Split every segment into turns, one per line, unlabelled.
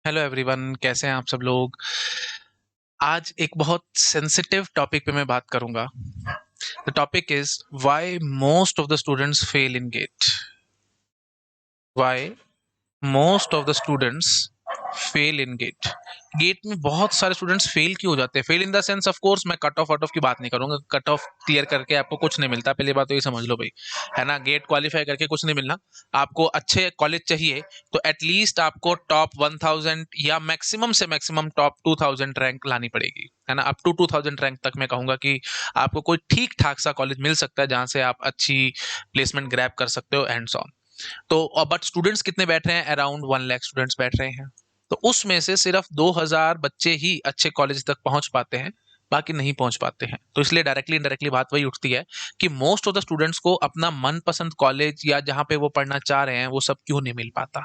Hello everyone, कैसे हैं आप सब लोग। आज एक बहुत सेंसिटिव टॉपिक पे मैं बात करूंगा। The topic is why most of the students fail in GATE. Why most of the students fail in GATE. GATE में बहुत सारे स्टूडेंट्स फेल क्यों हो जाते हैं? Fail in the sense, of course मैं कट ऑफ आउट ऑफ की बात नहीं करूंगा। कट ऑफ क्लियर करके आपको कुछ नहीं मिलता, पहली बात तो ये समझ लो भाई, है ना। गेट क्वालिफाई करके कुछ नहीं मिलना। आपको अच्छे कॉलेज चाहिए तो एटलीस्ट आपको टॉप 1000 या मैक्सिमम से मैक्सिमम टॉप 2000 रैंक लानी पड़ेगी, है ना। अप टू 2000 रैंक तक मैं कहूंगा कि आपको कोई ठीक ठाक सा कॉलेज मिल सकता है जहां से आप अच्छी प्लेसमेंट ग्रैब कर सकते हो एंड सो ऑन। तो बट स्टूडेंट्स कितने बैठ रहे हैं? अराउंड 1 लाख स्टूडेंट्स बैठ रहे हैं। तो उसमें से सिर्फ 2000 बच्चे ही अच्छे कॉलेज तक पहुंच पाते हैं, बाकी नहीं पहुंच पाते हैं। तो इसलिए डायरेक्टली इनडायरेक्टली बात वही उठती है कि मोस्ट ऑफ द स्टूडेंट्स को अपना मनपसंद कॉलेज या जहां पे वो पढ़ना चाह रहे हैं वो सब क्यों नहीं मिल पाता।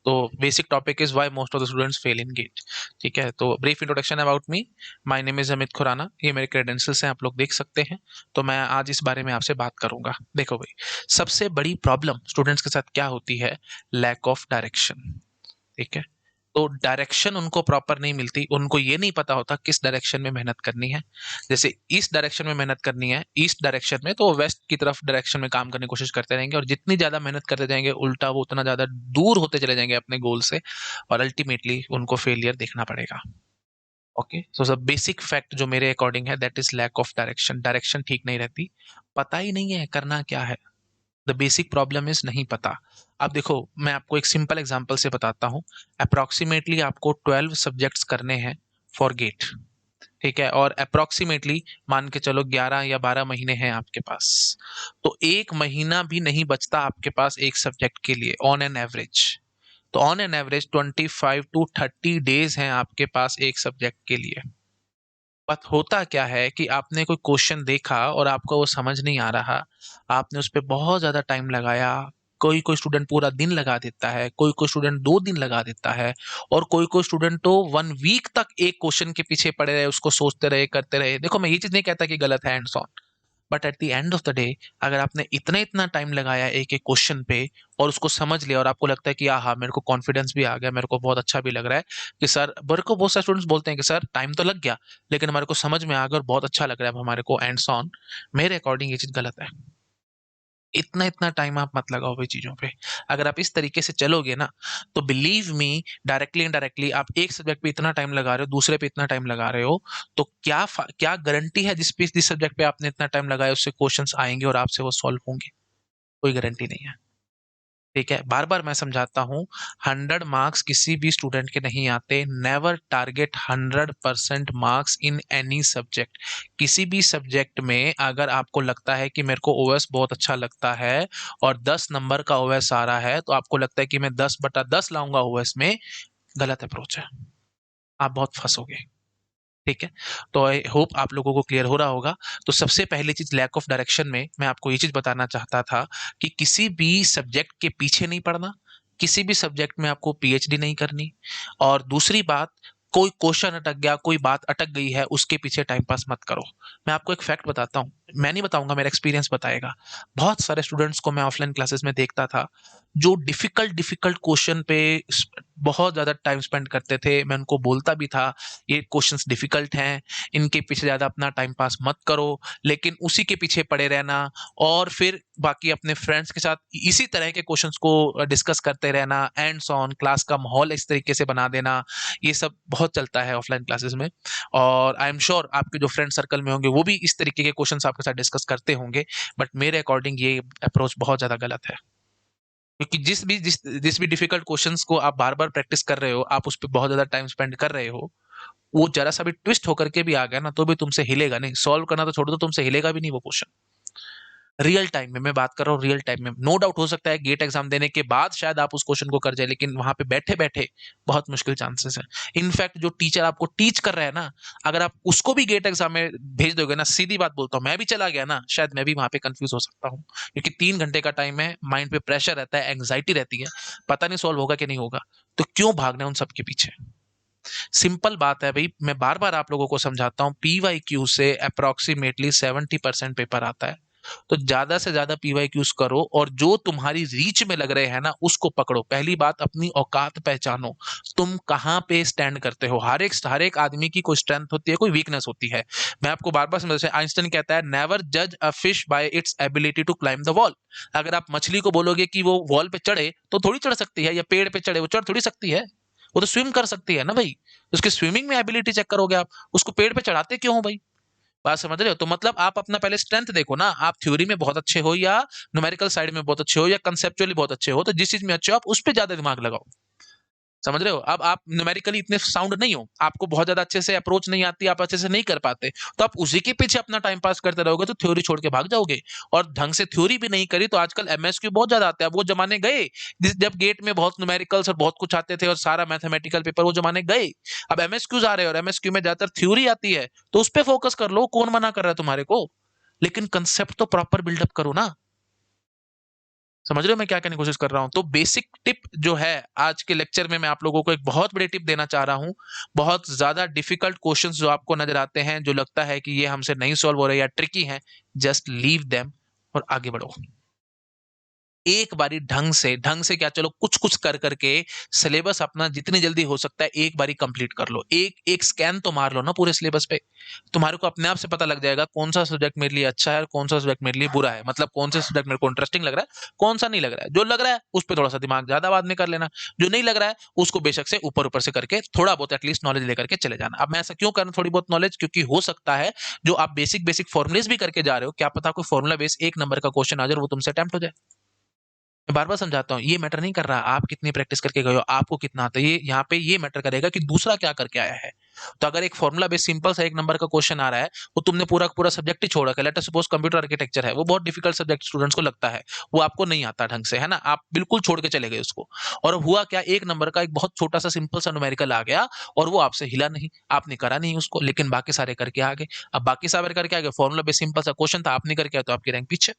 तो basic topic is why most of the students fail in GATE. ठीक है, तो brief introduction about me. My name is Amit Khurana, ये मेरे क्रेडेंशियल्स हैं, आप लोग देख सकते हैं। तो मैं आज इस बारे में आपसे बात करूंगा। देखो भाई, सबसे बड़ी प्रॉब्लम स्टूडेंट्स के साथ क्या होती है? Lack of direction. ठीक है, तो डायरेक्शन उनको प्रॉपर नहीं मिलती, उनको ये नहीं पता होता किस डायरेक्शन में मेहनत करनी है। जैसे इस डायरेक्शन में मेहनत करनी है, ईस्ट डायरेक्शन में, तो वेस्ट की तरफ डायरेक्शन में काम करने की कोशिश करते रहेंगे, और जितनी ज्यादा मेहनत करते जाएंगे उल्टा वो उतना ज्यादा दूर होते चले जाएंगे अपने गोल से, और अल्टीमेटली उनको फेलियर देखना पड़ेगा। Okay, so the basic fact जो मेरे अकॉर्डिंग है, that is lack of direction. Direction ठीक नहीं रहती, पता ही नहीं है करना क्या है। द बेसिक प्रॉब्लम इज नहीं पता। अब देखो, मैं आपको एक सिंपल एग्जांपल से बताता हूँ। अप्रोक्सीमेटली आपको 12 सब्जेक्ट्स करने हैं फॉर गेट। ठीक है, और अप्रोक्सीमेटली मान के चलो 11 या 12 महीने हैं आपके पास। तो एक महीना भी नहीं बचता आपके पास एक सब्जेक्ट के लिए ऑन एन एवरेज। तो on an average 25 to 30 days हैं आपके पास एक सब्जेक्ट के लिए। बट होता क्या है कि आपने कोई क्वेश्चन देखा और आपको वो समझ नहीं आ रहा, आपने उस पे बहुत ज़्यादा टाइम लगाया। कोई कोई स्टूडेंट पूरा दिन लगा देता है, कोई कोई स्टूडेंट 2 दिन लगा देता है, और कोई कोई स्टूडेंट तो 1 वीक तक एक क्वेश्चन के पीछे पड़े रहे, उसको सोचते रहे, करते रहे। देखो, मैं ये चीज़ नहीं कहता कि गलत है and so, but at the end of the day, अगर आपने इतना इतना टाइम लगाया एक एक क्वेश्चन पे और उसको समझ लिया, और आपको लगता है कि हाँ, मेरे को कॉन्फिडेंस भी आ गया, मेरे को बहुत अच्छा भी लग रहा है कि सर, मेरे को बहुत सारे स्टूडेंट्स बोलते हैं कि सर टाइम तो लग गया लेकिन हमारे को समझ में आ गया और बहुत अच्छा लग रहा है अब हमारे को एंड सो ऑन। मेरे अकॉर्डिंग ये चीज गलत है। इतना इतना टाइम आप मत लगाओ भाई चीजों पे। अगर आप इस तरीके से चलोगे ना, तो बिलीव मी, डायरेक्टली इनडायरेक्टली आप एक सब्जेक्ट पे इतना टाइम लगा रहे हो, दूसरे पे इतना टाइम लगा रहे हो, तो क्या गारंटी है जिस सब्जेक्ट पे आपने इतना टाइम लगाया उससे क्वेश्चंस आएंगे और आपसे वो सॉल्व होंगे? कोई गारंटी नहीं है। ठीक है, बार बार मैं समझाता हूँ, 100 मार्क्स किसी भी स्टूडेंट के नहीं आते। Never target 100% marks in any subject. किसी भी सब्जेक्ट में अगर आपको लगता है कि मेरे को ओएस बहुत अच्छा लगता है और 10 नंबर का ओएस आ रहा है, तो आपको लगता है कि मैं 10/10 लाऊंगा ओएस में, गलत अप्रोच है। आप बहुत फंसोगे। ठीक है, तो आई होप आप लोगों को क्लियर हो रहा होगा। तो सबसे पहली चीज, लैक ऑफ डायरेक्शन में मैं आपको ये चीज बताना चाहता था कि किसी भी सब्जेक्ट के पीछे नहीं पड़ना, किसी भी सब्जेक्ट में आपको पीएचडी नहीं करनी। और दूसरी बात, कोई क्वेश्चन अटक गया, कोई बात अटक गई है, उसके पीछे टाइम पास मत करो। मैं आपको एक फैक्ट बताता हूँ, मैं नहीं बताऊंगा, मेरा एक्सपीरियंस बताएगा। बहुत सारे स्टूडेंट्स को मैं ऑफलाइन क्लासेस में देखता था, जो डिफिकल्ट डिफिकल्ट क्वेश्चन पे बहुत ज्यादा टाइम स्पेंड करते थे। मैं उनको बोलता भी था, ये क्वेश्चंस डिफिकल्ट हैं, इनके पीछे ज़्यादा अपना टाइम पास मत करो, लेकिन उसी के पीछे पड़े रहना, और फिर बाकी अपने फ्रेंड्स के साथ इसी तरह के क्वेश्चंस को डिस्कस करते रहना, एंड सो ऑन, क्लास का माहौल इस तरीके से बना देना। ये सब बहुत चलता है ऑफलाइन क्लासेस में, और आई एम श्योर आपके जो फ्रेंड सर्कल में होंगे वो भी इस तरीके के क्वेश्चंस आपके साथ डिस्कस करते होंगे। बट मेरे अकॉर्डिंग ये अप्रोच बहुत ज़्यादा गलत है, क्योंकि जिस भी डिफिकल्ट क्वेश्चंस को आप बार बार प्रैक्टिस कर रहे हो, आप उस पर बहुत ज्यादा टाइम स्पेंड कर रहे हो, वो जरा सा भी ट्विस्ट होकर के भी आ गया ना, तो भी तुमसे हिलेगा नहीं। सॉल्व करना तो छोड़ दो, तुमसे हिलेगा भी नहीं वो क्वेश्चन। रियल टाइम में मैं बात कर रहा हूँ, रियल टाइम में। नो डाउट हो सकता है गेट एग्जाम देने के बाद शायद आप उस क्वेश्चन को कर जाए, लेकिन वहां पे बैठे बैठे बहुत मुश्किल चांसेस है। इनफैक्ट जो टीचर आपको टीच कर रहा है ना, अगर आप उसको भी गेट एग्जाम में भेज दोगे ना, सीधी बात बोलता हूँ, मैं भी चला गया ना, शायद मैं भी वहां पे कंफ्यूज हो सकता हूँ, क्योंकि 3 घंटे का टाइम है, माइंड पे प्रेशर रहता है, एंग्जाइटी रहती है, पता नहीं सॉल्व होगा कि नहीं होगा। तो क्यों भागना है उन सबके पीछे? सिंपल बात है भाई, मैं बार बार आप लोगों को समझाता हूँ, पीवाईक्यू से अप्रोक्सीमेटली 70% पेपर आता है। तो ज्यादा से ज्यादा पीवाईक्यूज करो और जो तुम्हारी रीच में लग रहे हैं ना उसको पकड़ो। पहली बात, अपनी औकात पहचानो, तुम कहाँ पे स्टैंड करते हो। हर एक आदमी की कोई स्ट्रेंथ होती है, कोई वीकनेस होती है। मैं आपको बार बार समझ, आइंस्टाइन कहता है नेवर जज a fish by its ability to climb the wall. अगर आप मछली को बोलोगे कि वो वॉल पे चढ़े तो थोड़ी चढ़ सकती है, या पेड़ पे चढ़े वो चढ़ थोड़ी सकती है। वो तो स्विम कर सकती है ना भाई। उसके स्विमिंग में एबिलिटी चेक करोगे आप, उसको पेड़ पे चढ़ाते क्यों हो भाई। बात समझ रहे हो। तो मतलब आप अपना पहले स्ट्रेंथ देखो ना, आप थ्योरी में बहुत अच्छे हो या न्यूमेरिकल साइड में बहुत अच्छे हो या कंसेप्चुअली बहुत अच्छे हो, तो जिस चीज में अच्छे हो आप उस पर ज्यादा दिमाग लगाओ। समझ रहे हो। अब आप न्यूमेरिकली इतने साउंड नहीं हो, आपको बहुत ज्यादा अच्छे से अप्रोच नहीं आती, आप अच्छे से नहीं कर पाते, तो आप उसी के पीछे अपना टाइम पास करते रहोगे तो थ्योरी छोड़ के भाग जाओगे। और ढंग से थ्योरी भी नहीं करी तो आजकल एमएसक्यू बहुत ज्यादा आते हैं। अब वो जमाने गए जब गेट में बहुत न्यूमेरिकल्स और बहुत कुछ आते थे और सारा मैथमेटिकल पेपर, वो जमाने गए। अब एमएसक्यूज आ रहे हैं और एमएसक्यू में ज्यादातर थ्योरी आती है, तो उस पर फोकस कर लो, कौन मना कर रहा है तुम्हारे को। लेकिन कंसेप्ट तो प्रॉपर बिल्डअप करो ना। समझ रहे हो मैं क्या कहने की कोशिश कर रहा हूं। तो बेसिक टिप जो है आज के लेक्चर में मैं आप लोगों को एक बहुत बड़ी टिप देना चाह रहा हूं। बहुत ज्यादा डिफिकल्ट क्वेश्चंस जो आपको नजर आते हैं, जो लगता है कि ये हमसे नहीं सॉल्व हो रहे या ट्रिकी हैं, जस्ट लीव देम और आगे बढ़ो। एक बारी ढंग से क्या, चलो कुछ कुछ कर करके सिलेबस अपना जितनी जल्दी हो सकता है एक बारी कंप्लीट कर लो। एक एक स्कैन तो मार लो ना पूरे सिलेबस पे। तुम्हारे को अपने आप से पता लग जाएगा कौन सा सब्जेक्ट मेरे लिए अच्छा है और कौन सा सब्जेक्ट मेरे लिए बुरा है। मतलब कौन सा सब्जेक्ट मेरे को इंटरेस्टिंग लग रहा है, कौन सा नहीं लग रहा है। जो लग रहा है उस पर थोड़ा सा दिमाग ज्यादा बाद में कर लेना, जो नहीं लग रहा है उसको बेशक से ऊपर ऊपर से करके थोड़ा बहुत एटलीस्ट नॉलेज लेकर के चले जाना। अब मैं ऐसा क्यों कर रहा हूं थोड़ी बहुत नॉलेज, क्योंकि हो सकता है जो आप बेसिक बेसिक फॉर्मुलेस भी करके जा रहे हो, क्या पता कोई फॉर्मुला बेस एक नंबर का क्वेश्चन आ जाए और वो तुमसे अटेम्प्ट हो जाए। मैं बार-बार समझाता हूँ, ये मैटर नहीं कर रहा आप कितनी प्रैक्टिस करके गए हो, आपको कितना आता है। ये यहाँ पे ये मैटर करेगा कि दूसरा क्या करके आया है। तो अगर एक फॉर्मूला बेस सिंपल सा 1 नंबर का क्वेश्चन आ रहा है, वो तुमने पूरा का पूरा सब्जेक्ट ही छोड़ रखा है। Let us suppose computer architecture है, वो बहुत डिफिकल्ट सब्जेक्ट स्टूडेंट्स को लगता है, वो आपको नहीं आता ढंग से, है ना? आप बिल्कुल छोड़ के चले गए उसको। और हुआ क्या, 1 नंबर का एक बहुत छोटा-सा सिंपल सा न्यूमेरिकल आ गया और वो आपसे हिला नहीं, आपने करा नहीं उसको, लेकिन बाकी सारे करके आ गए। अब बाकी सारे करके आ गए, फॉर्मूला बेस सिंपल सा क्वेश्चन था, आप नहीं करके आए तो आपकी रैंक पीछे।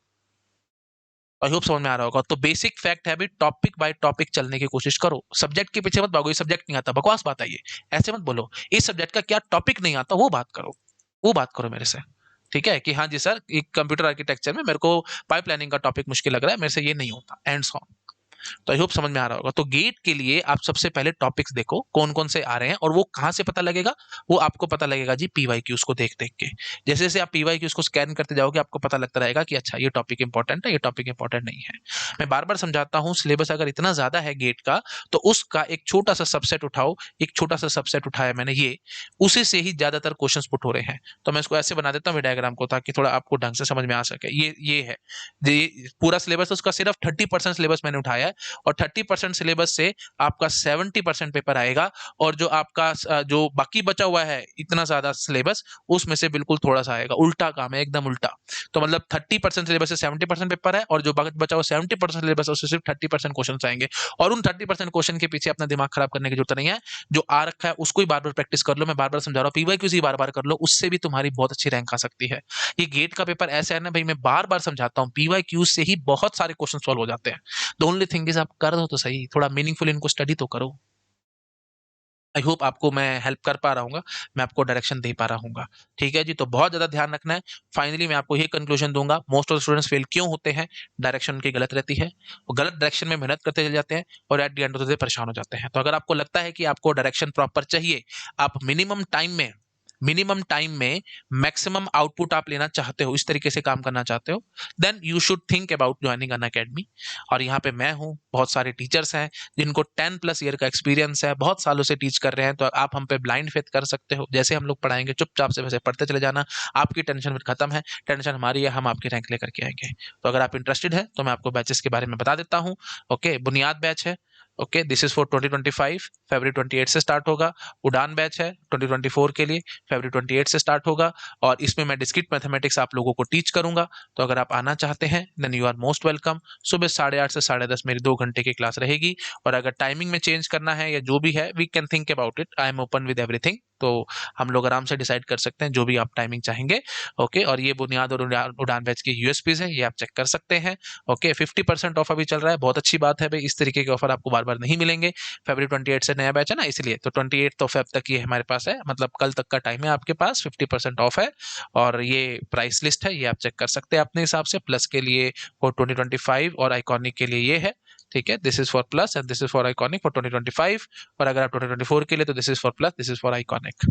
आई होप समझ में आ रहा होगा। तो बेसिक फैक्ट है अभी, टॉपिक बाय टॉपिक चलने की कोशिश करो। सब्जेक्ट के पीछे मत भागो, ये सब्जेक्ट नहीं आता, बकवास बात है ये। ऐसे मत बोलो, इस सब्जेक्ट का क्या टॉपिक नहीं आता वो बात करो। वो बात करो मेरे से। ठीक है कि हाँ जी सर, एक कंप्यूटर आर्किटेक्चर में मेरे को पाइपलाइनिंग का टॉपिक मुश्किल लग रहा है, मेरे से ये नहीं होता, एंड सो ऑन। तो आई होप समझ में आ रहा होगा। तो गेट के लिए आप सबसे पहले टॉपिक्स देखो कौन कौन से आ रहे हैं, और वो कहाँ से पता लगेगा, वो आपको पता लगेगा जी पीवाईक्यूज को देख देख के। जैसे जैसे आप पीवाईक्यूज को स्कैन करते जाओगे आपको पता लगता रहेगा कि अच्छा ये टॉपिक इंपॉर्टेंट है, ये टॉपिक इंपॉर्टेंट नहीं है। मैं बार बार समझाता हूँ, सिलेबस अगर इतना ज्यादा है गेट का, तो उसका एक छोटा सा सबसेट उठाओ। एक छोटा सा सबसेट उठाया मैंने, ये उसी से ही ज्यादातर क्वेश्चन पुट हो रहे हैं। तो मैं इसको ऐसे बना देता हूँ डायग्राम को, ताकि थोड़ा आपको ढंग से समझ में आ सके। ये है, ये पूरा सिलेबस, उसका सिर्फ 30% सिलेबस मैंने उठाया है, और 30% सिलेबस से आपका 70% पेपर आएगा। और जो आपका जो बाकी बचा हुआ है इतना ज्यादा सिलेबस, उसमें से बिल्कुल थोड़ा सा आएगा। उल्टा काम है, एकदम उल्टा। तो मतलब 30% सिलेबस से 70% पेपर है, और जो बचा हुआ 70% सिलेबस है उससे सिर्फ 30% क्वेश्चन आएंगे। और उन 30% क्वेश्चन के पीछे अपना दिमाग खराब करने की जरूरत नहीं है। जो आ रखा है उसको ही बार बार प्रैक्टिस कर लो। मैं बार बार समझा रहा हूँ, पीवाईक्यूज ही बार बार कर लो, उससे भी तुम्हारी बहुत अच्छी रैंक आ सकती है। ये गेट का पेपर ऐसा है ना भाई, मैं बार बार समझाता हूँ, पीवाईक्यूज से ही बहुत सारे क्वेश्चन सॉल्व हो जाते हैं। द ओनली थिंग इज आप कर दो तो सही, थोड़ा मीनिंगफुल इनको स्टडी तो करो। आई होप आपको मैं हेल्प कर पा रहा हूँ, मैं आपको डायरेक्शन दे पा रहा हूँ। ठीक है जी, तो बहुत ज्यादा ध्यान रखना है। फाइनली मैं आपको ये कंक्लूजन दूंगा, मोस्ट ऑफ स्टूडेंट्स फेल क्यों होते हैं, डायरेक्शन उनकी गलत रहती है, वो गलत डायरेक्शन में मेहनत करते चले जाते हैं और at the end of the day परेशान हो जाते हैं। तो अगर आपको लगता है कि आपको डायरेक्शन प्रॉपर चाहिए, आप मिनिमम टाइम में मैक्सिमम आउटपुट आप लेना चाहते हो, इस तरीके से काम करना चाहते हो, then you should think about joining an academy. और यहाँ पे मैं हूँ, बहुत सारे टीचर्स हैं जिनको 10+ ईयर का एक्सपीरियंस है, बहुत सालों से टीच कर रहे हैं। तो आप हम पे ब्लाइंड फेथ कर सकते हो, जैसे हम लोग पढ़ाएंगे चुपचाप से वैसे पढ़ते चले जाना। आपकी टेंशन फिर खत्म है, टेंशन हमारी है, हम आपकी रैंक लेकर के आएंगे। तो अगर आप इंटरेस्टेड है तो मैं आपको बैचेस के बारे में बता देता हूँ। ओके, बुनियाद बैच है। ओके, दिस इज फॉर 2025, फरवरी 28 से स्टार्ट होगा। उड़ान बैच है 2024 के लिए, फरवरी 28 से स्टार्ट होगा। और इसमें मैं डिस्क्रीट मैथमेटिक्स आप लोगों को टीच करूंगा। तो अगर आप आना चाहते हैं then you are most welcome. सुबह 8:30 से 10:30 मेरी 2 घंटे की क्लास रहेगी। और अगर टाइमिंग में चेंज करना है या जो भी है, we can think about it, I am open with everything. तो हम लोग आराम से डिसाइड कर सकते हैं जो भी आप टाइमिंग चाहेंगे। ओके, और ये बुनियाद और उड़ान बैच की यूएसपीज है, ये आप चेक कर सकते हैं। ओके, 50% ऑफ अभी चल रहा है, बहुत अच्छी बात है भाई, इस तरीके के ऑफर आपको बार बार नहीं मिलेंगे। फरवरी 28 से नया बैच है ना, इसलिए तो 28 तक ये हमारे पास है, मतलब कल तक का टाइम है आपके पास, 50% ऑफ है। और ये प्राइस लिस्ट है, ये आप चेक कर सकते हैं अपने हिसाब से। प्लस के लिए फॉर 2025 और आइकॉनिक के लिए ये है, ठीक है, this is for plus and this is for iconic for 2025। और अगर आप 2024 के लिए तो this is for plus, this is for iconic.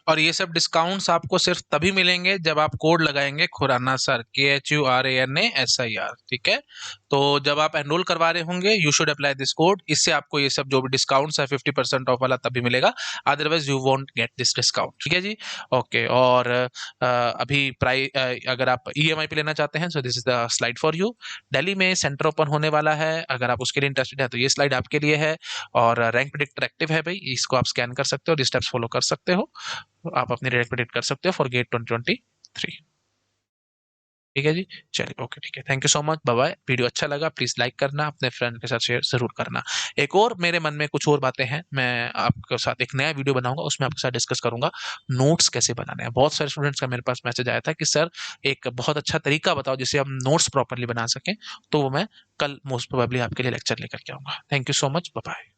और ये सब डिस्काउंट्स आपको सिर्फ तभी मिलेंगे जब आप कोड लगाएंगे खुराना सर, KHURANASIR, ठीक है। तो जब आप एनरोल करवा रहे होंगे you should apply this code, इससे आपको ये सब जो भी डिस्काउंट्स है 50% ऑफ वाला तभी मिलेगा, otherwise you won't get this discount, ठीक है जी। ओके, और अभी प्राइस अगर आप ईएमआई पे लेना चाहते हैं, so this is the slide for you. Delhi में सेंटर ओपन होने वाला है, अगर आप उसके लिए इंटरेस्टेड है तो ये स्लाइड आपके लिए है। और रैंक प्रेडिक्टर एक्टिव है भाई, इसको आप स्कैन कर सकते हो और स्टेप्स फॉलो कर सकते हो, तो आप अपनी रैंक प्रेडिक्ट कर सकते हो फॉर गेट 2023, ठीक है जी। चलिए, ओके, ठीक है, thank you so much, bye bye. Video अच्छा लगा प्लीज लाइक करना, अपने फ्रेंड के साथ शेयर जरूर करना। एक और मेरे मन में कुछ और बातें हैं, मैं आपके साथ एक नया वीडियो बनाऊंगा, उसमें आपके साथ डिस्कस करूंगा नोट्स कैसे बनाने हैं। बहुत सारे स्टूडेंट्स का मेरे पास मैसेज आया था कि सर एक बहुत अच्छा तरीका बताओ जिससे हम नोट्स प्रॉपरली बना सकें, तो वो मैं कल मोस्ट प्रोबेबली आपके लिए लेक्चर लेकर के आऊंगा। Thank you so much, bye bye.